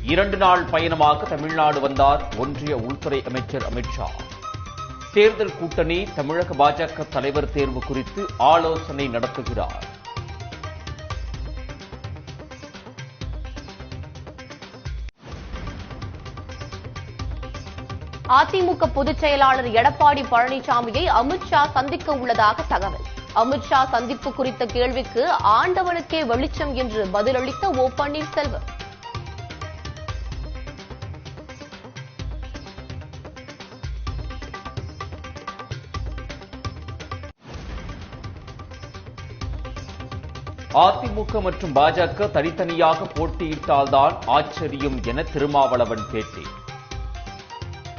2 நாள் பயணமாக தமிழ்நாடு வந்தார் ஒன்றிய உள்துறை அமைச்சர் அமித் ஷா. தேர்தல் கூட்டணி தமிழக பாஜக தலைவர் தேர்வு குறித்து ஆலோசனை நடத்துகிறார். அதிமுக பொதுச் செயலாளர் எடப்பாடி பழனிசாமியை அமித் ஷா சந்திக்க உள்ளதாக தகவல். அமித் ஷா சந்திப்பு குறித்த கேள்விக்கு ஆண்டவனுக்கே வெளிச்சம் என்று பதிலளித்த ஓ பன்னீர்செல்வம். அதிமுக மற்றும் பாஜக தனித்தனியாக போட்டியிட்டால்தான் ஆச்சரியம் என திருமாவளவன் பேட்டி.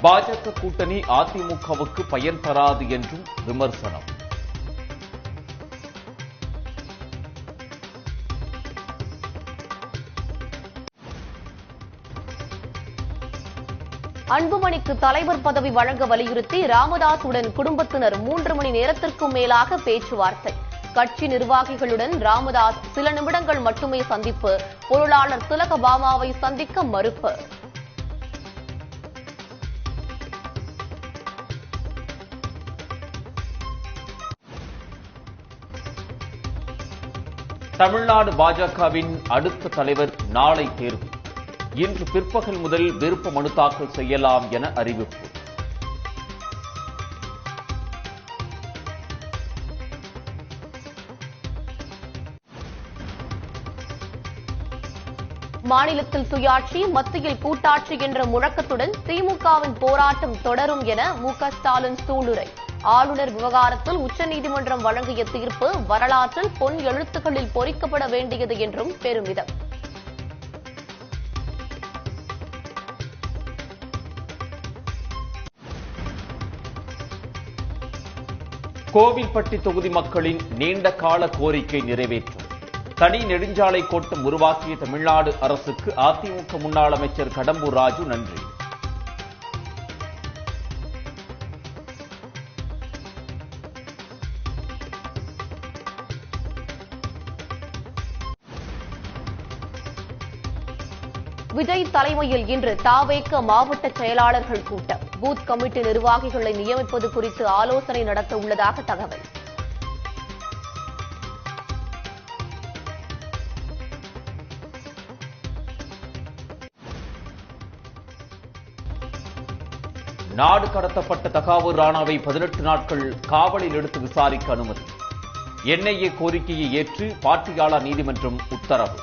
பாஜக கூட்டணி அதிமுகவுக்கு பயன் தராது என்றும் விமர்சனம். அன்புமணிக்கு தலைவர் பதவி வழங்க வலியுறுத்தி ராமதாசுடன் குடும்பத்தினர் 3 மணி நேரத்திற்கும் மேலாக பேச்சுவார்த்தை. கட்சி நிர்வாகிகளுடன் ராமதாஸ் சில நிமிடங்கள் மட்டுமே சந்திப்பு. பொருளாளர் திலகபாமாவை சந்திக்க மறுப்பு. தமிழ்நாடு பாஜகவின் அடுத்த தலைவர் நாளை தேர்வு. இன்று பிற்பகல் முதல் விருப்ப மனு தாக்கல் செய்யலாம் என அறிவிப்பு. மாநிலத்தில் சுயாட்சி, மத்தியில் கூட்டாட்சி என்ற முழக்கத்துடன் திமுகவின் போராட்டம் தொடரும் என மு.க. ஸ்டாலின் சூளுரை. ஆளுநர் விவகாரத்தில் உச்சநீதிமன்றம் வழங்கிய தீர்ப்பு வரலாற்றில் பொன் எழுத்துக்களில் பொறிக்கப்பட வேண்டியது என்றும் பெருமிதம். கோவில்பட்டி தொகுதி மக்களின் நீண்ட கால கோரிக்கை நிறைவேற்றும். தனி நெடுஞ்சாலை கோட்டம் உருவாக்கிய தமிழ்நாடு அரசுக்கு அதிமுக முன்னாள் அமைச்சர் கடம்பூர் ராஜு நன்றி. விஜய் தலைமையில் இன்று தவேக மாவட்ட செயலாளர்கள் கூட்டம். பூத் கமிட்டி நிர்வாகிகளை நியமிப்பது குறித்து ஆலோசனை நடத்த உள்ளதாக தகவல். நாடு கடத்தப்பட்ட தகாவூர் ராணாவை 18 நாட்கள் காவலில் எடுத்து விசாரிக்க அனுமதி. என்ஐஏ கோரிக்கையை ஏற்று பாட்டியாலா நீதிமன்றம் உத்தரவு.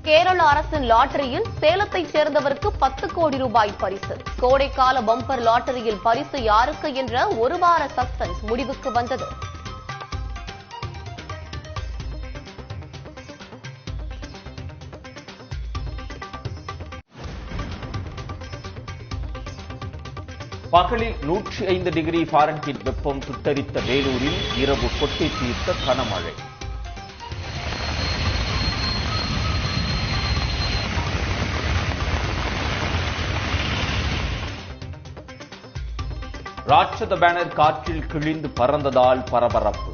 கேரள அரசின் லாட்டரியில் சேலத்தைச் சேர்ந்தவருக்கு 10 கோடி ரூபாய் பரிசு. கோடைக்கால பம்பர் லாட்டரியில் பரிசு யாருக்கு என்ற ஒரு வார சஸ்பென்ஸ் முடிவுக்கு வந்தது. பகலில் 105 டிகிரி ஃபாரன்ஹீட் வெப்பம் சுட்டரித்த வேலூரில் இரவு கொட்டி தீர்த்த கனமழை. ராட்சத பேனர் காற்றில் கிழிந்து பறந்ததால் பரபரப்பு.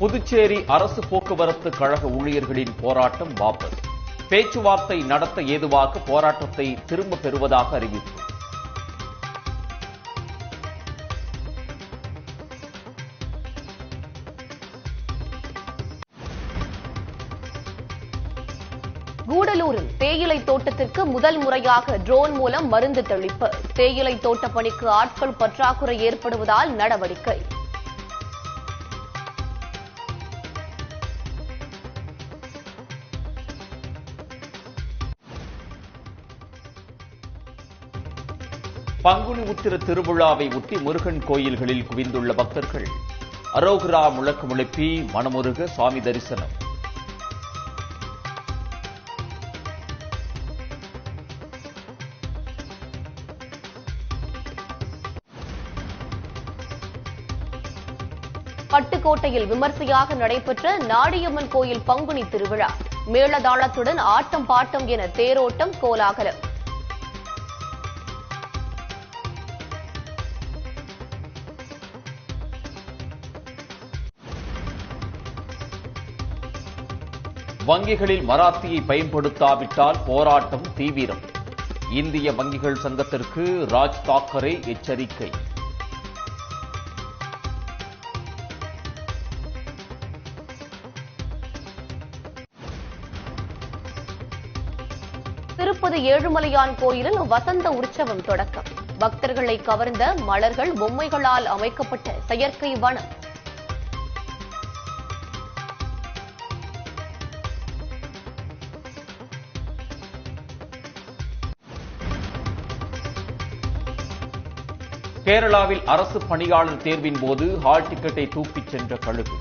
புதுச்சேரி அரசு போக்குவரத்து கழக ஊழியர்களின் போராட்டம் வாபஸ். பேச்சுவார்த்தை நடத்த ஏதுவாக போராட்டத்தை திரும்ப பெறுவதாக அறிவிப்பு. கூடலூரில் தேயிலை தோட்டத்திற்கு முதல் முறையாக ட்ரோன் மூலம் மருந்து தெளிப்பு. தேயிலை தோட்ட பணிக்கு ஆட்கள் பற்றாக்குறை ஏற்படுவதால் நடவடிக்கை. பங்குனி உத்திர திருவிழாவை ஒட்டி முருகன் கோயில்களில் குவிந்துள்ள பக்தர்கள் அரோகரா முழக்கம் எழுப்பி மனமுருக சுவாமி தரிசனம். பட்டுக்கோட்டையில் விமர்சையாக நடைபெற்ற நாடியம்மன் கோயில் பங்குனி திருவிழா. மேளதாளத்துடன் ஆட்டம் பாட்டம் என தேரோட்டம் கோலாகலம். வங்கிகளில் மராத்தியை பயன்படுத்தாவிட்டால் போராட்டம் தீவிரம். இந்திய வங்கிகள் சங்கத்திற்கு ராஜ் தாக்கரே எச்சரிக்கை. திருப்பதி ஏழுமலையான் கோயிலில் வசந்த உற்சவம் தொடக்கம். பக்தர்களை கவர்ந்த மலர்கள், பொம்மைகளால் அமைக்கப்பட்ட செயற்கை வனம். கேரளாவில் அரசு பணியாளர் தேர்வின் போது ஹால் டிக்கெட்டை தூக்கிச் சென்ற கழுகு.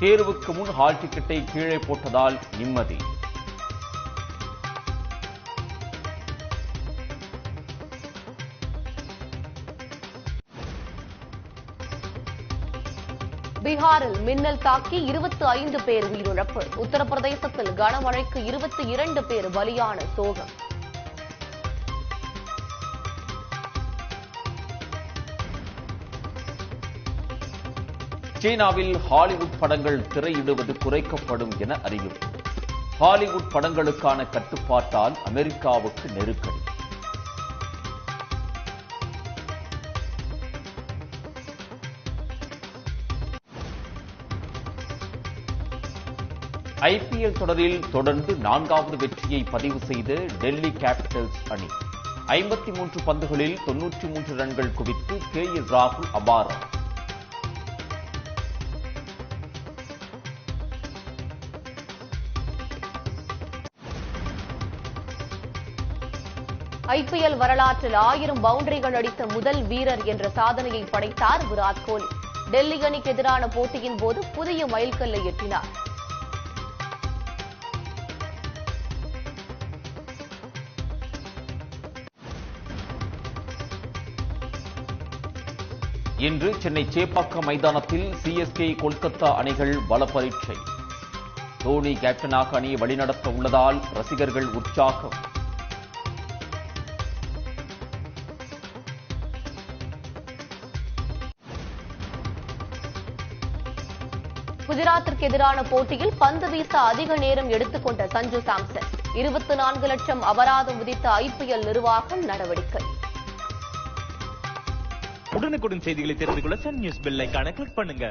தேர்வுக்கு முன் ஹால் டிக்கெட்டை கீழே போட்டதால் நிம்மதி. பீகாரில் மின்னல் தாக்கி 25 பேர் உயிரிழப்பு. உத்தரப்பிரதேசத்தில் கனமழைக்கு 22 பேர் பலியான சோகம். சீனாவில் ஹாலிவுட் படங்கள் திரையிடுவது குறைக்கப்படும் என அறிவிப்பு. ஹாலிவுட் படங்களுக்கான கட்டுப்பாட்டால் அமெரிக்காவுக்கு நெருக்கடி. IPL தொடரில் தொடர்ந்து 4வது வெற்றியை பதிவு செய்த டெல்லி கேபிட்டல்ஸ் அணி 53 பந்துகளில் 93 ரன்கள் குவித்து KL ராகுல் அபாரம். IPL வரலாற்றில் 1000 பவுண்டரிகள் அடித்த முதல் வீரர் என்ற சாதனையை படைத்தார் விராட் கோலி. டெல்லி அணிக்கு எதிரான போட்டியின் போது புதிய மைல்கல்லை எட்டினார். இன்று சென்னை சேப்பாக்கம் மைதானத்தில் CSK கொல்கத்தா அணிகள் பல பரீட்சை. தோனி கேப்டனாக அணியை வழிநடத்த உள்ளதால் ரசிகர்கள் உற்சாகம். குஜராத்திற்கு எதிரான போட்டியில் பந்து வீச அதிக நேரம் எடுத்துக்கொண்ட சஞ்சு சாம்சன் 24 லட்சம் அபராதம் விதித்த IPL நிர்வாகம் நடவடிக்கை. உடனுக்குடன் செய்திகளை தெரிந்து கொள்ள சன் நியூஸ் பெல் ஐகானை கிளிக் பண்ணுங்க.